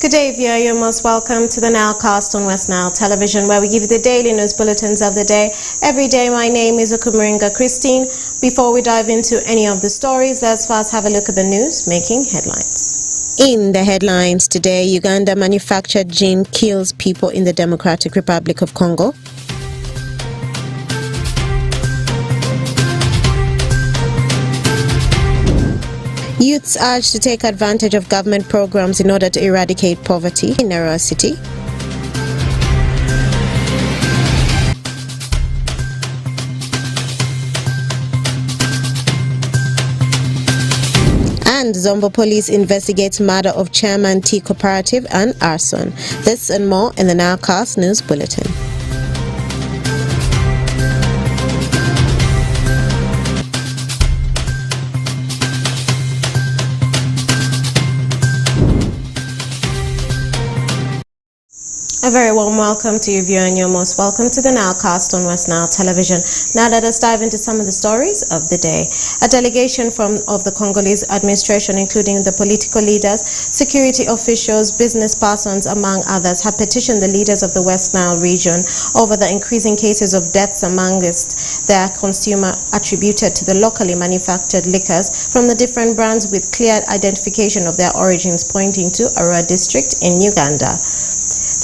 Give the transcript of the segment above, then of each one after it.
Good day, viewer. You're most welcome to the NILE CAST on Westnile Television, where we give you the daily news bulletins of the day. Every day, my name is Okumuringa Christine. Before we dive into any of the stories, let's first have a look at the news making headlines. In the headlines today, Uganda manufactured gin kills people in the Democratic Republic of Congo. Youths urged to take advantage of government programs in order to eradicate poverty in Nairobi City. And Zombo Police investigates murder of Chairman Tea Cooperative and arson. This and more in the NILE CAST News Bulletin. A very warm welcome to you, viewer, and you're most welcome to the NILE CAST on Westnile Television. Now let us dive into some of the stories of the day. A delegation of the Congolese administration, including the political leaders, security officials, business persons, among others, have petitioned the leaders of the West Nile region over the increasing cases of deaths amongst their consumer attributed to the locally manufactured liquors from the different brands, with clear identification of their origins pointing to Arua district in Uganda.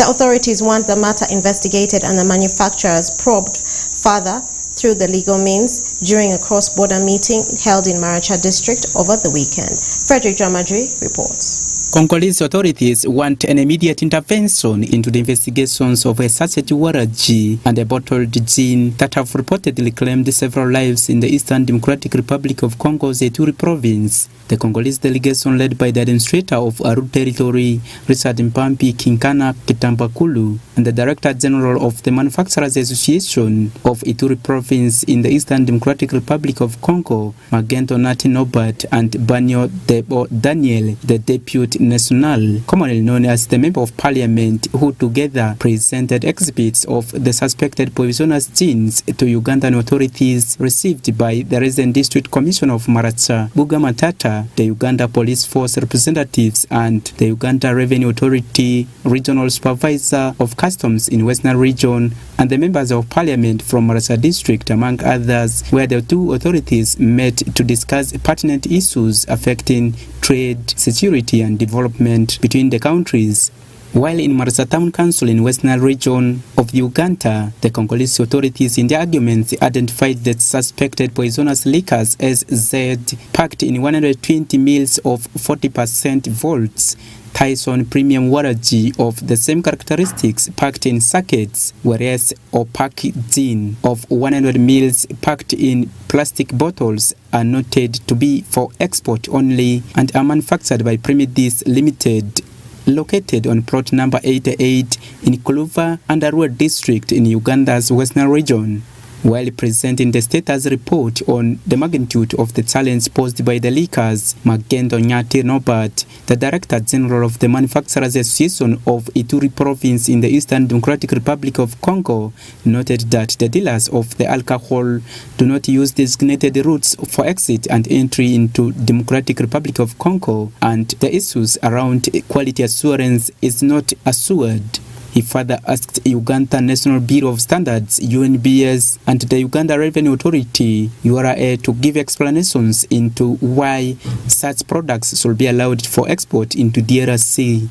The authorities want the matter investigated and the manufacturers probed further through the legal means during a cross-border meeting held in Maracha district over the weekend. Frederick Jamadri reports. Congolese authorities want an immediate intervention into the investigations of a sachet waraji and a bottled gin that have reportedly claimed several lives in the Eastern Democratic Republic of Congo's Ituri province. The Congolese delegation, led by the administrator of Aru territory, Richard Mpampi Kinkana Kitambakulu, and the Director General of the Manufacturers Association of Ituri province in the Eastern Democratic Republic of Congo, Magento Nati Nobat, and Banyo Debo Daniel, the Deputy National, commonly known as the Member of Parliament, who together presented exhibits of the suspected poisonous gins to Ugandan authorities received by the resident District Commissioner of Maracha, Buga Matata, the Uganda Police Force representatives, and the Uganda Revenue Authority Regional Supervisor of Customs in Western Region, and the members of Parliament from Maracha District, among others, where the two authorities met to discuss pertinent issues affecting trade, security, and development between the countries. While in Maracha Town Council in Westnile region of Uganda, the Congolese authorities in their arguments identified the suspected poisonous liquors as Z, packed in 120 mils of 40% volts, Tyson Premium Waraji of the same characteristics packed in sachets, whereas opaque gin of 100 mils packed in plastic bottles are noted to be for export only and are manufactured by Primidis Limited, located on plot number 88 in Kuluva and Arua district in Uganda's Western region. While presenting the status report on the magnitude of the challenge posed by the liquors, Magento Nyati Nobat, the Director General of the Manufacturers Association of Ituri Province in the Eastern Democratic Republic of Congo, noted that the dealers of the alcohol do not use designated routes for exit and entry into Democratic Republic of Congo, and the issues around quality assurance is not assured. He further asked Uganda National Bureau of Standards, UNBS, and the Uganda Revenue Authority, URA, to give explanations into why such products should be allowed for export into DRC.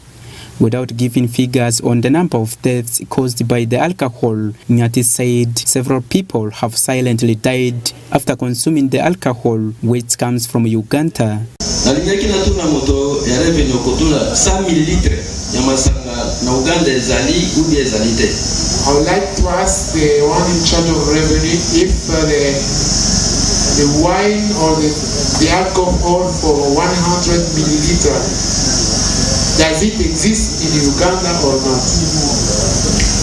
Without giving figures on the number of deaths caused by the alcohol, Nyati said several people have silently died after consuming the alcohol, which comes from Uganda. I would like to ask the one in charge of revenue if the wine or the alcohol for 100 milliliters, does it exist in Uganda or not?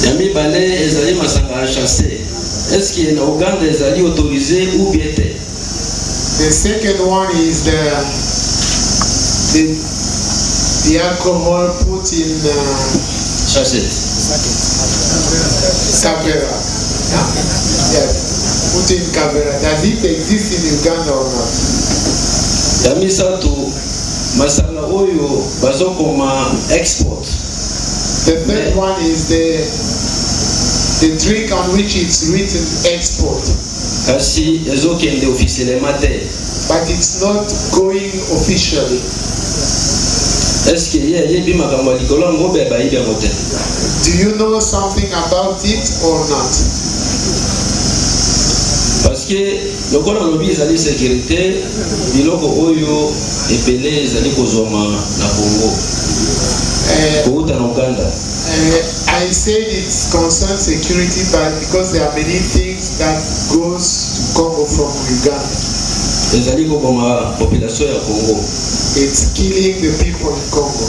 Yami Bale ezali masanga HC. Est-ce qu'il est en Uganda ezali autorisé ou bien? The second one is the alcohol put in sachet. Kavera. Yes. Put in Kavera. Does it exist in Uganda or not? Yami Sato masanga oyo bazokoma export. The third one is the drink on which it's written export. Kasi ezokende officiellement te. But it's not going officially. Est-ce qu'il y a yebi makambo likolo ngobe ba ibe ngote? Do you know something about it or not? Parce que lokola lobi ezali sécurité biloko oyo epele ezali kozoma na Congo. Kouta na Uganda. I said it concerns security, but because there are many things that goes to Congo from Uganda. Ezali koboma population ya Congo. It's killing the people in Congo.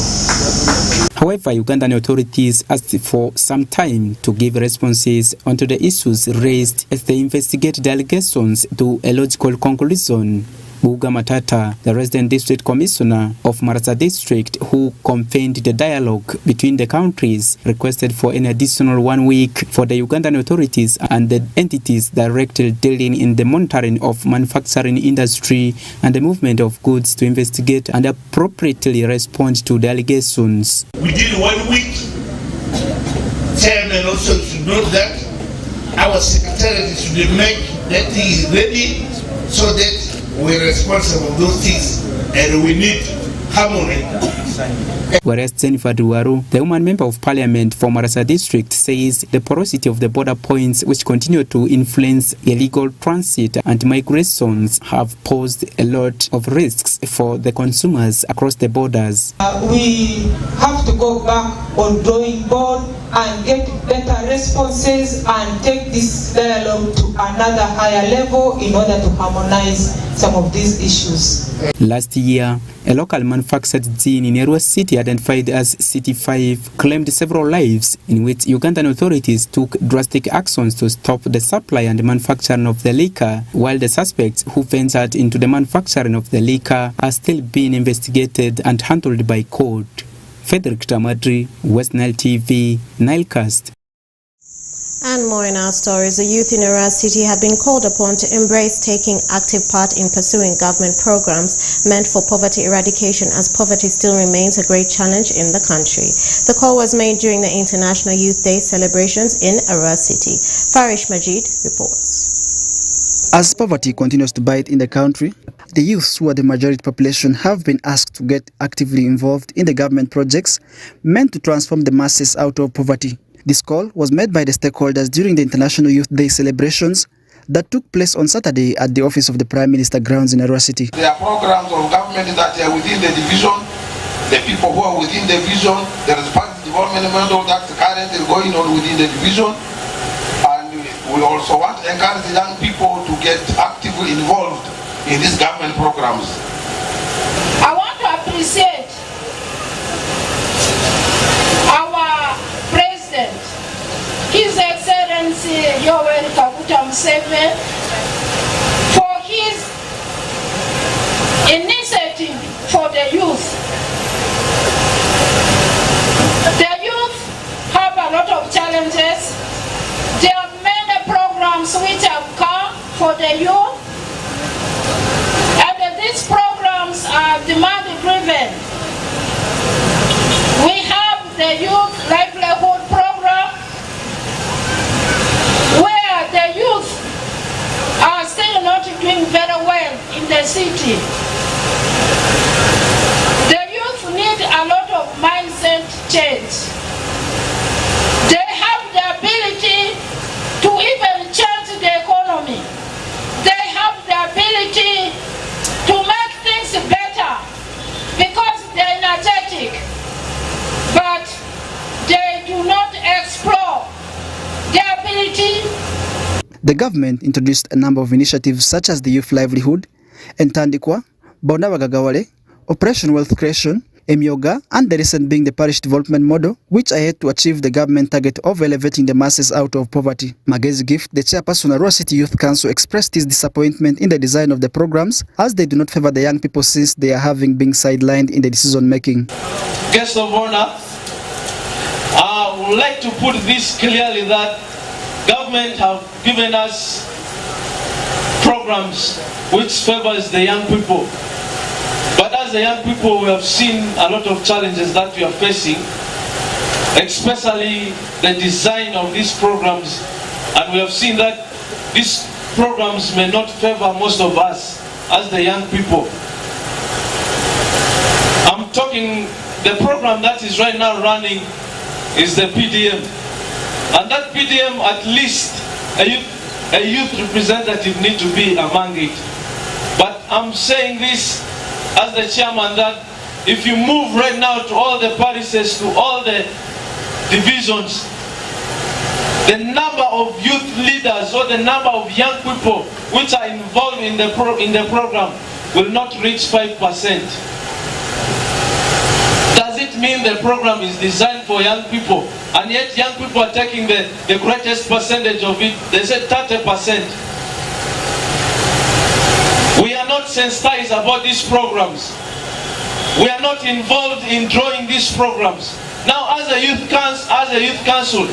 However, Ugandan authorities asked for some time to give responses onto the issues raised as they investigate the allegations to a logical conclusion. Buga Matata, the resident district commissioner of Marasa district who convened the dialogue between the countries, requested for an additional 1 week for the Ugandan authorities and the entities directly dealing in the monitoring of manufacturing industry and the movement of goods to investigate and appropriately respond to the allegations. Within 1 week, chairman also should note that our secretariat should make that thing ready so that we're responsible for those things and we need harmony. Whereas Jennifer Duwaru, the woman member of parliament for Marasa district, says the porosity of the border points which continue to influence illegal transit and migrations have posed a lot of risks for the consumers across the borders. We have to go back on drawing board and get better responses and take this dialogue to another higher level in order to harmonize some of these issues. Last year, a local manufactured gin in Arua City identified as City 5 claimed several lives, in which Ugandan authorities took drastic actions to stop the supply and manufacturing of the liquor, while the suspects who ventured into the manufacturing of the liquor are still being investigated and handled by court. Frederick Tamadri, Westnile TV, NILE CAST. And more in our stories, the youth in Arua City have been called upon to embrace taking active part in pursuing government programs meant for poverty eradication, as poverty still remains a great challenge in the country. The call was made during the International Youth Day celebrations in Arua City. Farish Majid reports. As poverty continues to bite in the country, the youths, who are the majority population, have been asked to get actively involved in the government projects meant to transform the masses out of poverty. This call was made by the stakeholders during the International Youth Day celebrations that took place on Saturday at the office of the Prime Minister grounds in Arua City. There are programs of government that are within the division, the people who are within the division, there is part development model that's currently going on within the division, and we also want to encourage young people to get actively involved in these government programs. I want to appreciate our President, His Excellency Yoweri Kaguta Museveni, for his initiative for the youth. The youth have a lot of challenges. There are many programs which have come for the youth, and these programs are demand-driven. We have the Youth Livelihood Program, where the youth are still not doing very well in the city. The youth need a lot of mindset change. They have the ability to even change the economy. They have the ability to make things better because they're energetic, but they do not explore their ability. The government introduced a number of initiatives such as the Youth Livelihood, Entandikwa, Bonda Bagagawale, Operation Wealth Creation, Emyoga, and the recent being the Parish Development Model, which are yet to achieve the government target of elevating the masses out of poverty. Magezi Gift, the chairperson of Arua City Youth Council, expressed his disappointment in the design of the programs, as they do not favor the young people since they are having been sidelined in the decision making. Guest of honor, I would like to put this clearly that government have given us programs which favors the young people. But as the young people, we have seen a lot of challenges that we are facing. especially the design of these programs, and we have seen that these programs may not favor most of us as the young people. I'm talking, the program that is right now running is the PDM, and that PDM, at least a youth representative need to be among it. But I'm saying this as the chairman, that if you move right now to all the parishes, to all the divisions, the number of youth leaders or the number of young people which are involved in the program will not reach 5%. Does it mean the program is designed for young people, and yet young people are taking the greatest percentage of it? They said 30%. We are not sensitized about these programs. We are not involved in drawing these programs. Now, as a youth council,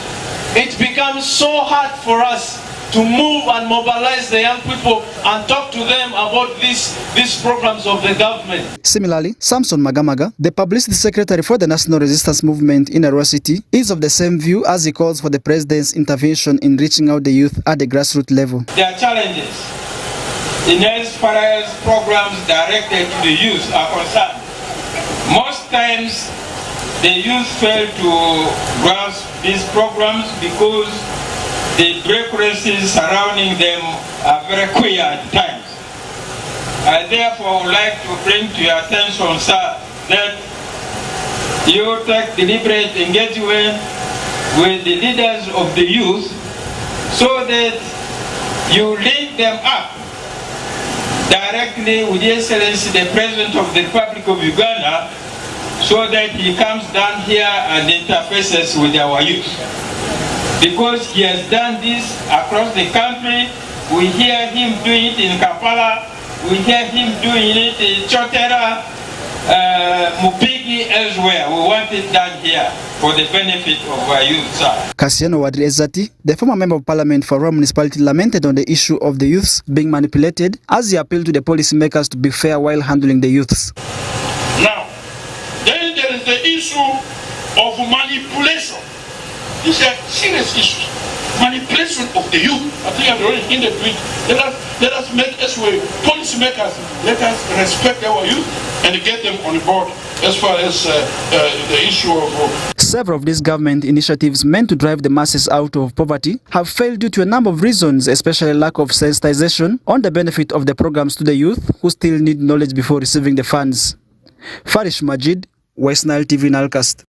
it becomes so hard for us to move and mobilize the young people and talk to them about these programs of the government. Similarly, Samson Magamaga, the publicity secretary for the National Resistance Movement in Arua City, is of the same view as he calls for the president's intervention in reaching out the youth at the grassroots level. There are challenges in as far as programs directed to the youth are concerned. Most times, the youth fail to grasp these programs because the bureaucracies surrounding them are very queer at times. I therefore would like to bring to your attention, sir, that you take deliberate engagement with the leaders of the youth so that you link them up directly with His Excellency the President of the Republic of Uganda, so that he comes down here and interfaces with our youth. Because he has done this across the country, we hear him doing it in Kampala, we hear him doing it in Chotera, Mupigi, elsewhere. We want it done here for the benefit of our youth, sir. Kasiano Wadri Ezati, the former member of parliament for Arua municipality, lamented on the issue of the youths being manipulated as he appealed to the policymakers to be fair while handling the youths. Now, then there is the issue of manipulation. These are serious issues. Manipulation of the youth. I think I've already hinted to it. Let us make us way. Policymakers, let us respect our youth and get them on board as far as the issue of... Several of these government initiatives meant to drive the masses out of poverty have failed due to a number of reasons, especially lack of sensitization on the benefit of the programs to the youth who still need knowledge before receiving the funds. Farish Majid, Westnile TV, NILE CAST.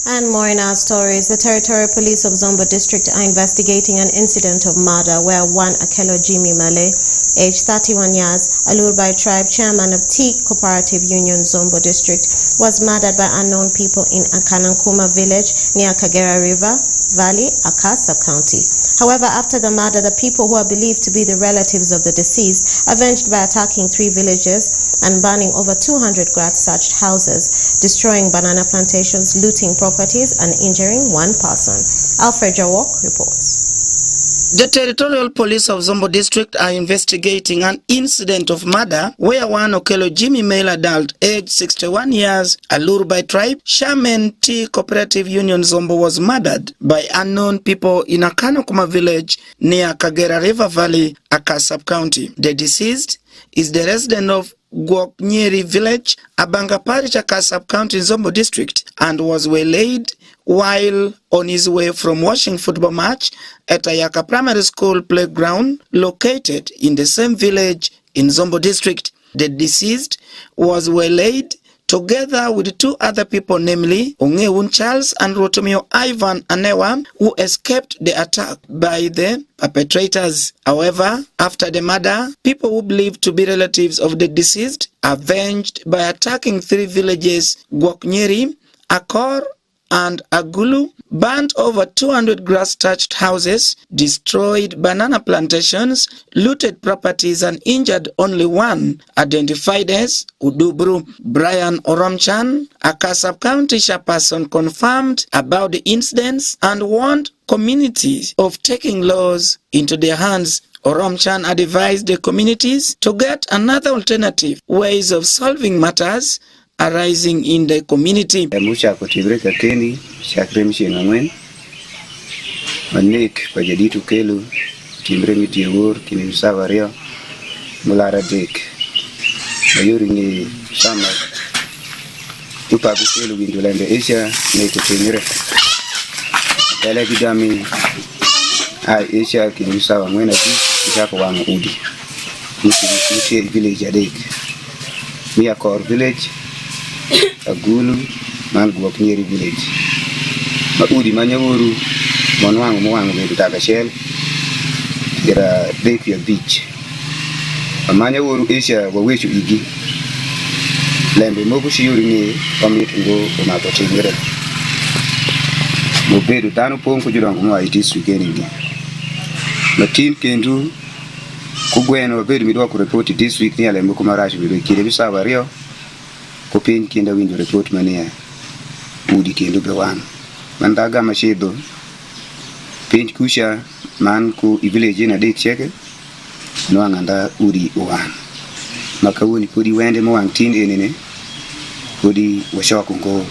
And more in our stories. The Territorial Police of Zombo District are investigating an incident of murder where one Akelo Jimmy Malay, aged 31 years, a Lurbai tribe chairman of Tea Cooperative Union Zombo District, was murdered by unknown people in Akanankuma village near Kagera River Valley, Akasa County. However, after the murder, the people who are believed to be the relatives of the deceased avenged by attacking 3 villages and burning over 200 grass-thatched houses, destroying banana plantations, looting properties, and injuring 1 person. Alfred Jawok reports. The Territorial Police of Zombo District are investigating an incident of murder where one Okelo Jimmy male adult aged 61 years, a Lurbai tribe, Shaman Tea Cooperative Union Zombo was murdered by unknown people in Akanokuma village near Kagera River Valley, Akasab County. The deceased is the resident of Gwoknyeri village, Abanga Parish, Akasab County, Zombo District, and was waylaid while on his way from watching football match at Ayaka Primary School playground located in the same village in Zombo District. The deceased was waylaid together with 2 other people, namely Ongewun Charles and Rotomio Ivan Anewa, who escaped the attack by the perpetrators. However, after the murder, people who believed to be relatives of the deceased avenged by attacking 3 villages, Gwoknyeri, Akor, and Agulu, burnt over 200 grass-thatched houses, destroyed banana plantations, looted properties, and injured only 1, identified as Udubru. Brian Oromchan, Akasab County chairperson, confirmed about the incidents and warned communities of taking laws into their hands. Oromchan advised the communities to get another alternative ways of solving matters arising in the community. Mucha kotibre kakeni chakre mshenga ngwen manik pajaditu kelu timbre mitiewor kini savario mulara dek mayuri ni sama tupa kelu windulende Asia ne kutimire ele bidami Asia kini sawa ngwen ati chako wanga udi muti village adek Mia Kor village Agulu Malgua Knyeri village Maudi Manyawuru Monwang Mwang Vedu Takashel Gira Dapia beach Manyawuru Asia Wawishu Igi Lembe Mokushi Yurini Pamitungo Umato Chingere Mobedu Tanu Ponko Jurang Mwa itis weekend Matin Kendu Kugweno Wabedu Midwa kurepoti this week ni Alembo Kumarashi Vidu Kiribisa Wario Kopin Kinda Windu report mania Udi Kindu Bewan Mandaga Mashido Paint Kusha Man ku village na date cheke Nwanganda Udi Uwan Makawuni Kudi Wende Mwang Tin Enene Kudi Washokungo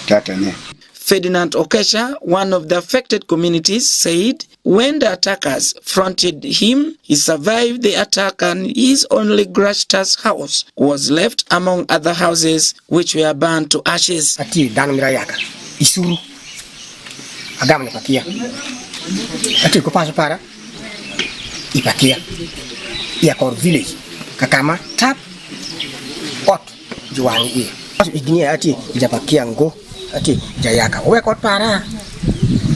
Tatane. Ferdinand Okesha, one of the affected communities, said when the attackers fronted him, he survived the attack and his only grassroots house was left among other houses which were burned to ashes. Ati dano mirayaka isuru agam pakia. Ati kupasu para ipakia ya Kor village kakama tap pot juangi i. Pasu iginia ati ijapakia ngo ati jayaka we Kor para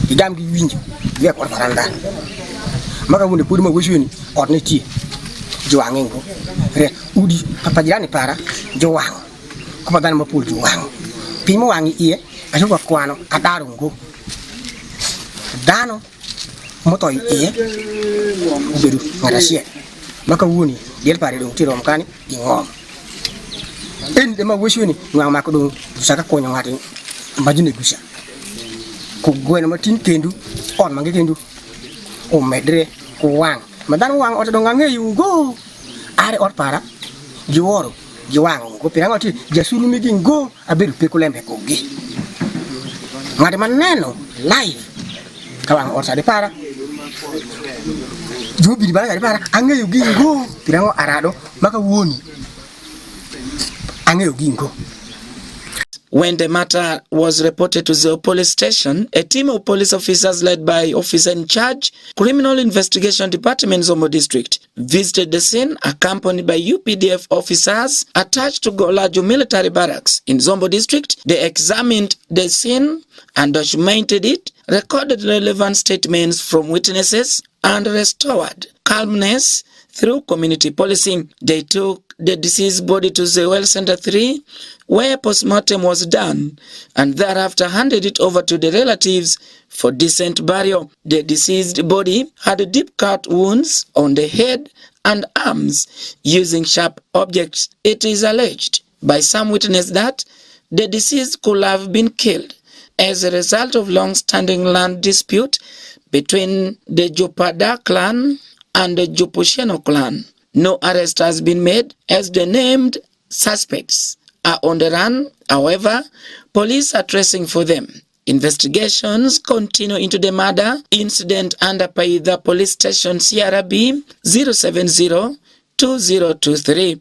igam gi winju we Kor paranda maka wunde puduma woshuni orneti juangi ngo re udi papajirani para juang ko padan mapul juang pimo wangi ie ashuka kwano adaru ngo dano moto ie ubedu ngarasia maka wuni del pare do tiro mkani ingom en de ma woshuni ngwa maka do saka konya ngati majune gusha ko gwena matin kendu on mange kendu o medre ko wang madan wang o to ngange yugo are or para jiworo jiwang ko pirango ti jasuru mi gingo aberu pe ko lembe ko gi ngade maneno live kawang or sa de para jubi di bala de para ange yugingo pirango arado maka woni ange yugingo. When the matter was reported to the police station, a team of police officers led by officer in charge, Criminal Investigation Department Zombo District, visited the scene accompanied by UPDF officers attached to Golaju Military Barracks in Zombo District. They examined the scene and documented it, recorded relevant statements from witnesses, and restored calmness through community policing. They took the deceased body to the Well Center 3, where postmortem was done, and thereafter handed it over to the relatives for decent burial. The deceased body had deep cut wounds on the head and arms using sharp objects. It is alleged by some witnesses that the deceased could have been killed as a result of long-standing land dispute between the Jopada clan and the Joposheno clan. No arrest has been made as the named suspects are on the run. However, police are tracing for them. Investigations continue into the murder incident under Paida Police Station CRB 070-2023,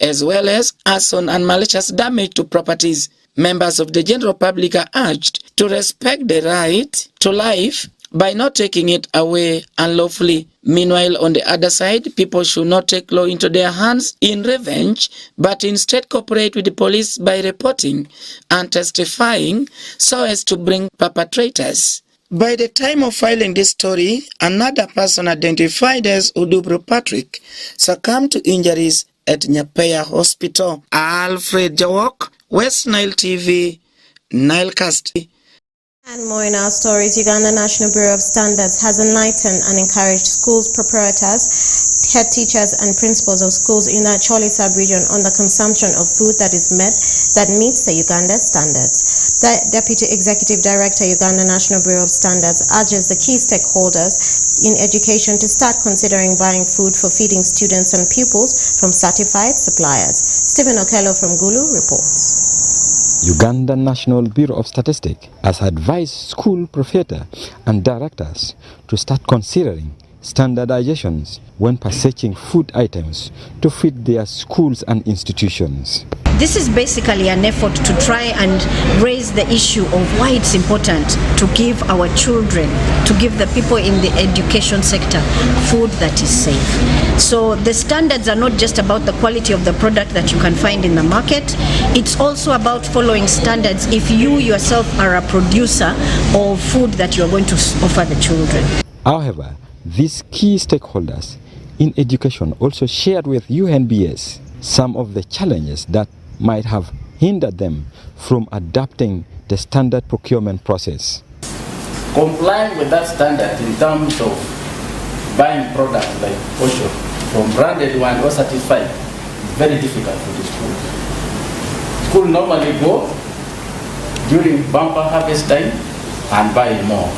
as well as arson and malicious damage to properties. Members of the general public are urged to respect the right to life by not taking it away unlawfully. Meanwhile, on the other side, people should not take law into their hands in revenge, but instead cooperate with the police by reporting and testifying so as to bring perpetrators. By the time of filing this story, another person identified as Udubru Patrick succumbed to injuries at Nyapeya Hospital. Alfred Jawok, Westnile TV, NILE CAST. And more in our stories, Uganda National Bureau of Standards has enlightened and encouraged schools proprietors, head teachers and principals of schools in the Acholi sub-region on the consumption of food that meets the Uganda standards. The Deputy Executive Director, Uganda National Bureau of Standards, urges the key stakeholders in education to start considering buying food for feeding students and pupils from certified suppliers. Stephen Okello from Gulu reports. Uganda National Bureau of Statistics has advised school proprietors and directors to start considering standardizations when purchasing food items to fit their schools and institutions. This is basically an effort to try and raise the issue of why it's important to give our children, to give the people in the education sector food that is safe. So the standards are not just about the quality of the product that you can find in the market, it's also about following standards if you yourself are a producer of food that you are going to offer the children. However, these key stakeholders in education also shared with UNBS some of the challenges that might have hindered them from adapting the standard procurement process. Complying with that standard in terms of buying products like kosher from branded one or certified is very difficult for the school. School normally go during bumper harvest time and buy more.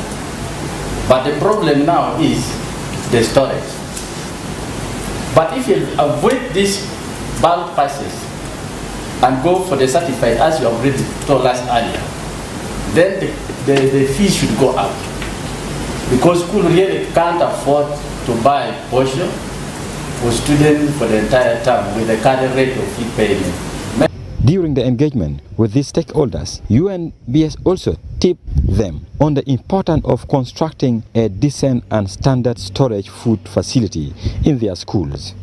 But the problem now is the storage. But if you avoid these bulk prices and go for the certified, as you already told us earlier, then the fees should go up. Because school really can't afford to buy portion for students for the entire term with the current rate of fee payment. During the engagement with these stakeholders, UNBS also tipped them on the importance of constructing a decent and standard storage food facility in their schools.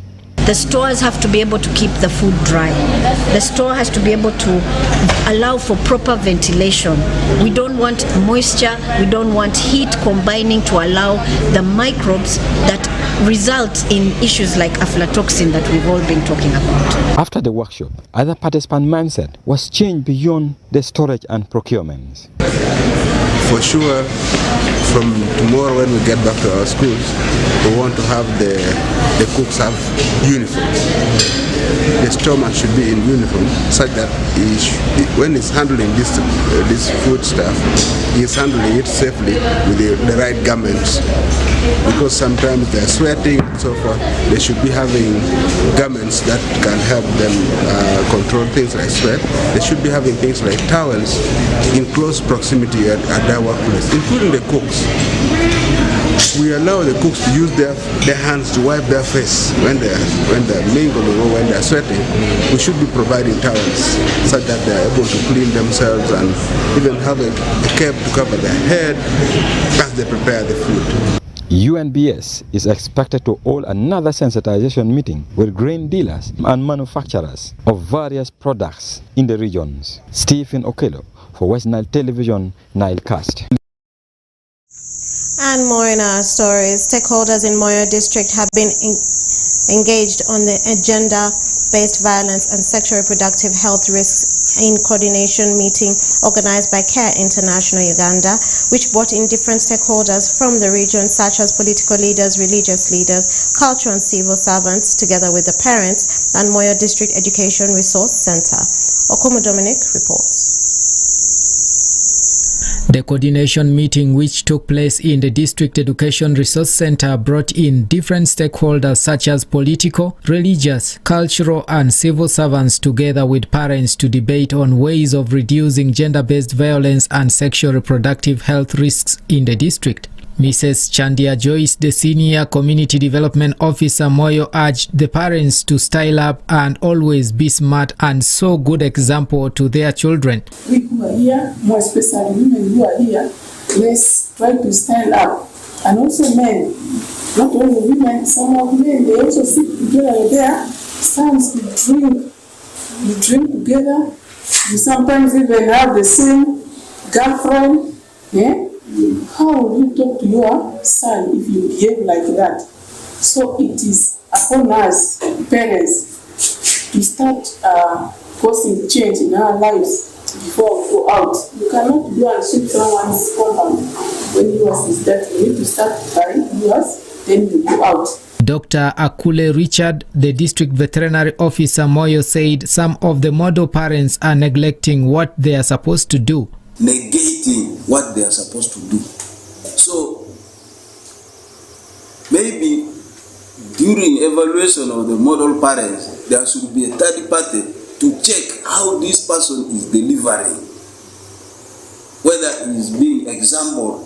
The stores have to be able to keep the food dry. The store has to be able to allow for proper ventilation. We don't want moisture, we don't want heat combining to allow the microbes that result in issues like aflatoxin that we've all been talking about. After the workshop, other participant mindset was changed beyond the storage and procurement. For sure, from tomorrow when we get back to our schools, we want to have the cooks have uniforms. The storeman should be in uniform such that when he's handling this food stuff, he's handling it safely with the right garments. Because sometimes they're sweating and so forth, they should be having garments that can help them control things like sweat. They should be having things like towels in close proximity at their workplace, including the cooks. We allow the cooks to use their hands to wipe their face when they're mingling or when they're sweating. We should be providing towels such that they're able to clean themselves and even have a cap to cover their head as they prepare the food. UNBS is expected to hold another sensitization meeting with grain dealers and manufacturers of various products in the regions. Stephen Okello for Westnile Television, NILE CAST. And more in our stories, stakeholders in Moyo district have been engaged on the gender-based violence and sexual reproductive health risks in coordination meeting organized by CARE International Uganda, which brought in different stakeholders from the region such as political leaders, religious leaders, cultural and civil servants, together with the parents and Moyo District Education Resource Center. Okumu Dominic reports. The coordination meeting, which took place in the District Education Resource Center, brought in different stakeholders such as political, religious, cultural and civil servants together with parents to debate on ways of reducing gender-based violence and sexual reproductive health risks in the district. Mrs. Chandia Joyce, the Senior Community Development Officer Moyo, urged the parents to style up and always be smart and show good example to their children. We who are here, more especially women who are here, let's try to style up. And also men, not only women, some of men, they also sit together there. Sometimes we drink together. We sometimes even have the same girlfriend. Yeah? How will you talk to your son if you behave like that? So it is upon us, parents, to start causing change in our lives before we go out. You cannot go and sweep someone's compound when yours is dirty. You need to start by yours, then you go out. Dr. Akule Richard, the district veterinary officer Moyo, said some of the model parents are neglecting what they are supposed to do. Negating what they are supposed to do. So maybe during evaluation of the model parents, there should be a third party to check how this person is delivering, whether he is being exemplary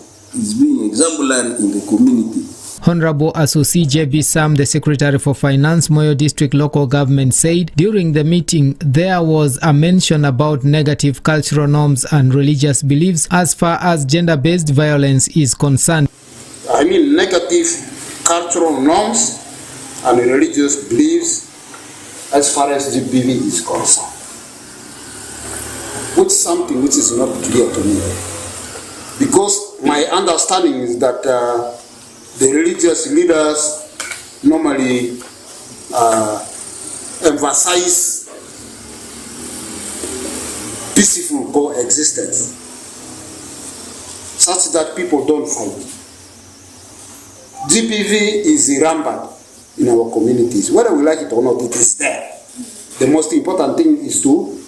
in the community. Honorable Asusi JB Sam, the Secretary for Finance, Moyo District Local Government, said during the meeting there was a mention about negative cultural norms and religious beliefs as far as gender-based violence is concerned. I mean negative cultural norms and religious beliefs as far as GBV is concerned, which is something which is not clear to me. Because my understanding is that the religious leaders normally emphasize peaceful coexistence, such that people don't fight. GBV is rampant in our communities. Whether we like it or not, it is there. The most important thing is to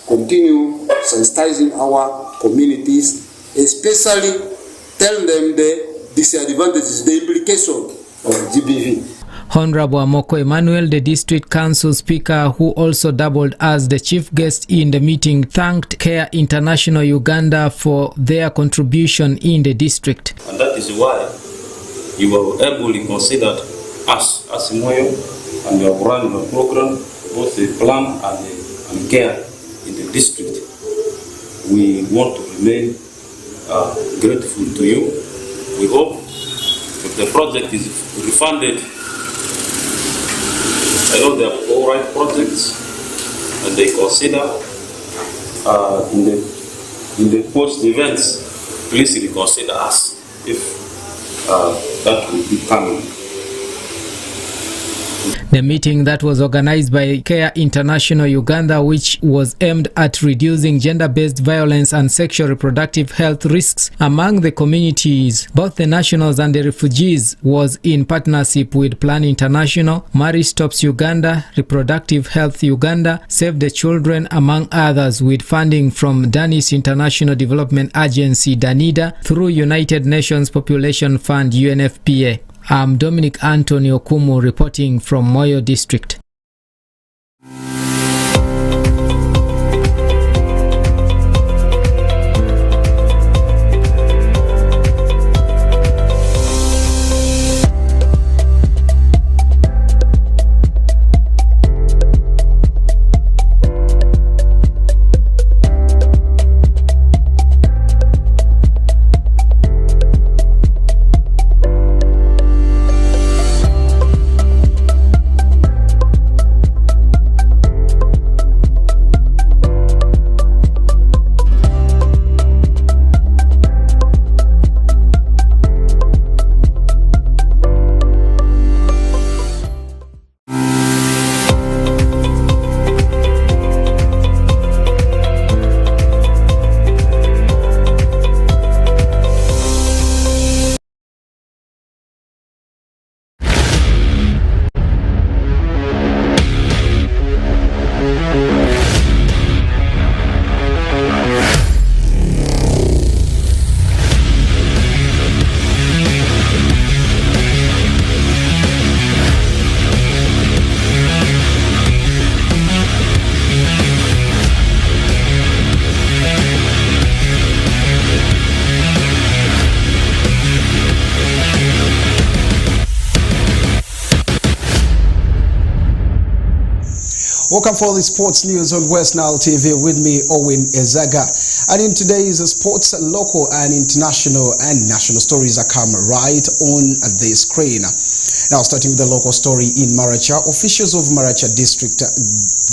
continue sensitizing our communities, especially tell them the disadvantages, the implication of GBV. Honorable Amoko Emmanuel, the District Council Speaker, who also doubled as the chief guest in the meeting, thanked Care International Uganda for their contribution in the district. And that is why you were able to consider us as Moyo, and we have run a program, both the plan and care in the district. We want to remain grateful to you. We hope if the project is refunded, I know they are all right projects, and they consider in the post events, please reconsider us if that will be coming. The meeting that was organized by Care International Uganda, which was aimed at reducing gender-based violence and sexual reproductive health risks among the communities, both the nationals and the refugees, was in partnership with Plan International, Marriage Stops Uganda, Reproductive Health Uganda, Save the Children, among others, with funding from Danish International Development Agency, DANIDA, through United Nations Population Fund, UNFPA. I'm Dominic Antonio Kumu reporting from Moyo District. Welcome for the sports news on Westnile TV with me, Owen Ezaga. And in today's sports, local and international and national stories are come right on the screen. Now, starting with the local story in Maracha, officials of Maracha District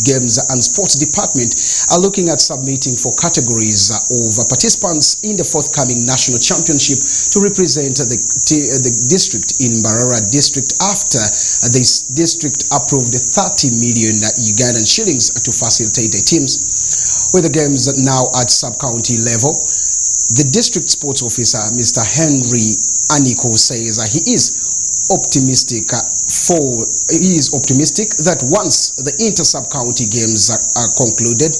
Games and Sports Department are looking at submitting for categories of participants in the forthcoming national championship to represent the district in Mbarara District after this district approved 30 million Ugandan shillings to facilitate the teams. With the games now at sub-county level, the district sports officer, Mr. Henry Aniko, says he is optimistic that once the inter-sub-county games are concluded,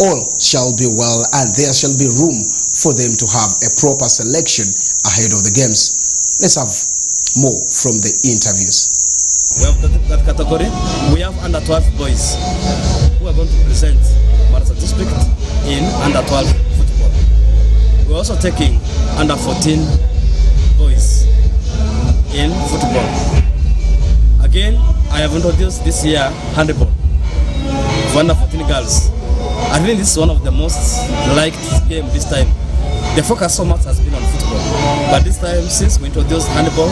all shall be well and there shall be room for them to have a proper selection ahead of the games. Let's have more from the interviews. We have that category. We have under 12 boys who are going to present Marasa District in under 12 football. We're also taking under 14 boys in football. Again, I have introduced this year handball for under 14 girls. I think this is one of the most liked game this time. The focus so much has been on football, but this time, since we introduced handball,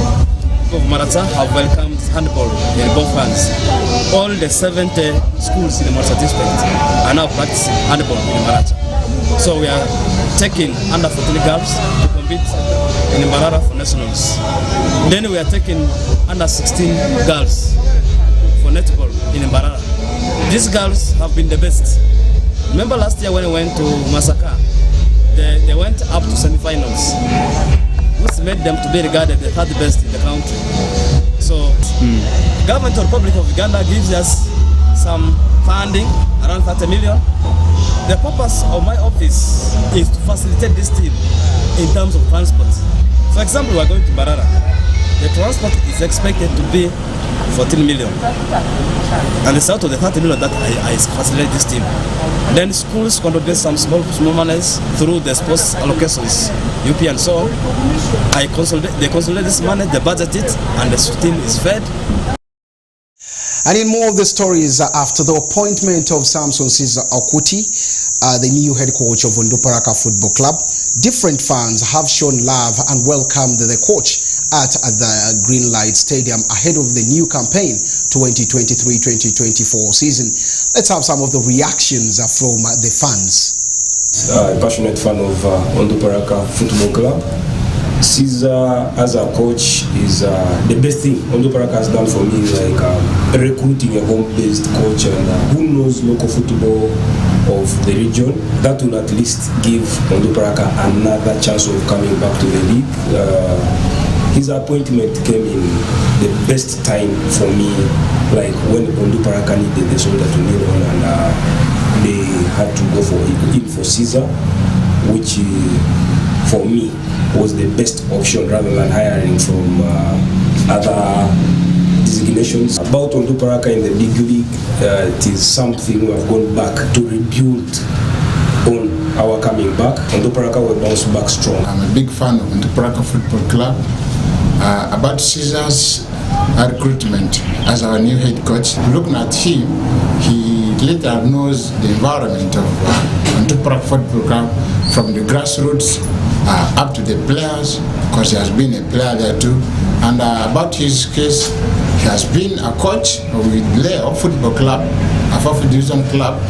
people of Marasa have welcomed handball in both hands. All the 70 schools in the Marasa district are now practicing handball in Marasa. So we are taking under 14 girls to compete in Marara for nationals. Then we are taking under 16 girls for netball in Marara. These girls have been the best. Remember last year when we went to Masaka, they went up to semi-finals, which made them to be regarded the third best in the country. So, Government of the Republic of Uganda gives us some funding, around 30 million. The purpose of my office is to facilitate this team in terms of transport. For example, we are going to Barara. The transport is expected to be 14 million. And it's out of the 30 million that I facilitate this team. Then schools contribute some small monies through the sports allocations, UP and so on. They consolidate this money, they budget it, and the team is fed. And in more of the stories, after the appointment of Samson Caesar Okuti, the new head coach of Onduparaka Football Club, different fans have shown love and welcomed the coach at the Greenlight Stadium ahead of the new campaign 2023-2024 season. Let's have some of the reactions from the fans. A passionate fan of Onduparaka Football Club. Caesar as a coach is the best thing Onduparaka has done for me, like recruiting a home-based coach and who knows local football of the region. That will at least give Onduparaka another chance of coming back to the league. His appointment came in the best time for me, like when Onduparaka needed the shoulder to kneel on, and they had to go for Caesar, which for me was the best option rather than hiring from other designations. About Onduparaka in the big league, it is something we have gone back to rebuild on our coming back. Onduparaka will bounce back strong. I'm a big fan of Onduparaka Football Club. About Caesar's recruitment as our new head coach, looking at him, he later knows the environment of Onduparaka Football Club from the grassroots up to the players, because he has been a player there too. And about his case, he has been a coach with Leo Football Club, a 4th division club,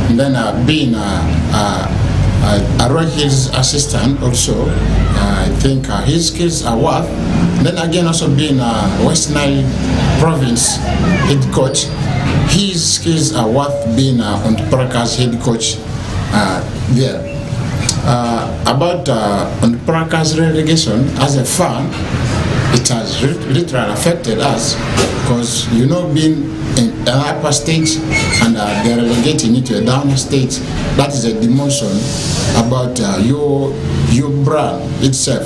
and then being a Roy Hills assistant also. I think his skills are worth. Then again, also being a Westnile province head coach, his skills are worth being Onduparaka's head coach there. About Onduparaka's relegation, as a fan, it has literally affected us, because being in an upper stage and they're relegating it to a downer stage, that is a demotion about your brand itself.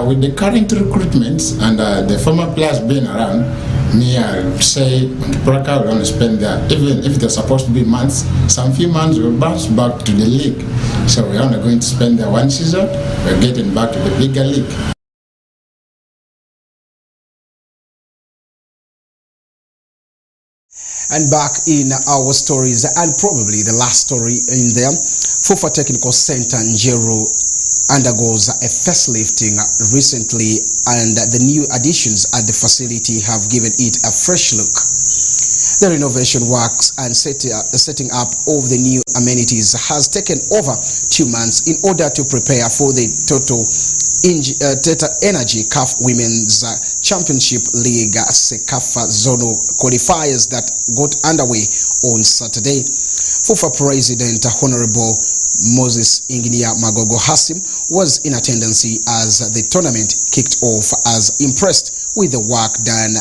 With the current recruitments and the former players being around, I would say Onduparaka will only spend there, even if they're supposed to be months, some few months will bounce back to the league. So we're only going to spend there one season, we're getting back to the bigger league. And back in our stories, and probably the last story in there, Fufa Technical Center Njeru undergoes a facelifting recently, and the new additions at the facility have given it a fresh look. The renovation works and setting up of the new amenities has taken over 2 months in order to prepare for the Total Energy CAF Women's Championship League Sekafa Zono qualifiers that got underway on Saturday. FUFA President Honorable Moses Engineer Magogo Hasim was in attendance as the tournament kicked off, as impressed with the work done,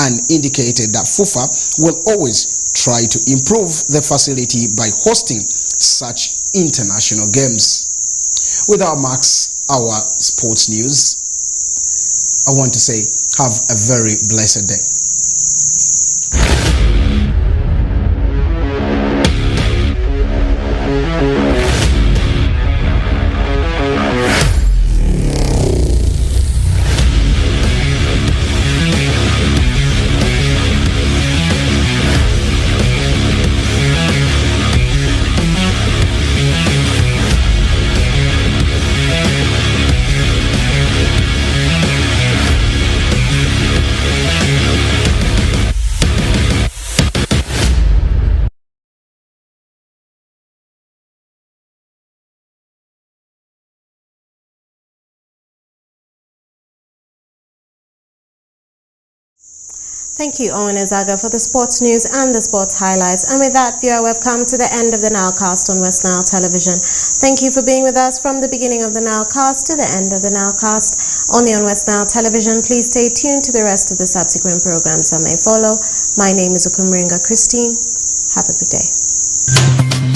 and indicated that FUFA will always try to improve the facility by hosting such international games. With our marks, our sports news, I want to say have a very blessed day. Thank you, Owen Ezaga, for the sports news and the sports highlights. And with that, viewer, we've come to the end of the Nile Cast on West Nile Television. Thank you for being with us from the beginning of the Nile Cast to the end of the Nile Cast, only on West Nile Television. Please stay tuned to the rest of the subsequent programs that may follow. My name is Okumringa Christine. Have a good day.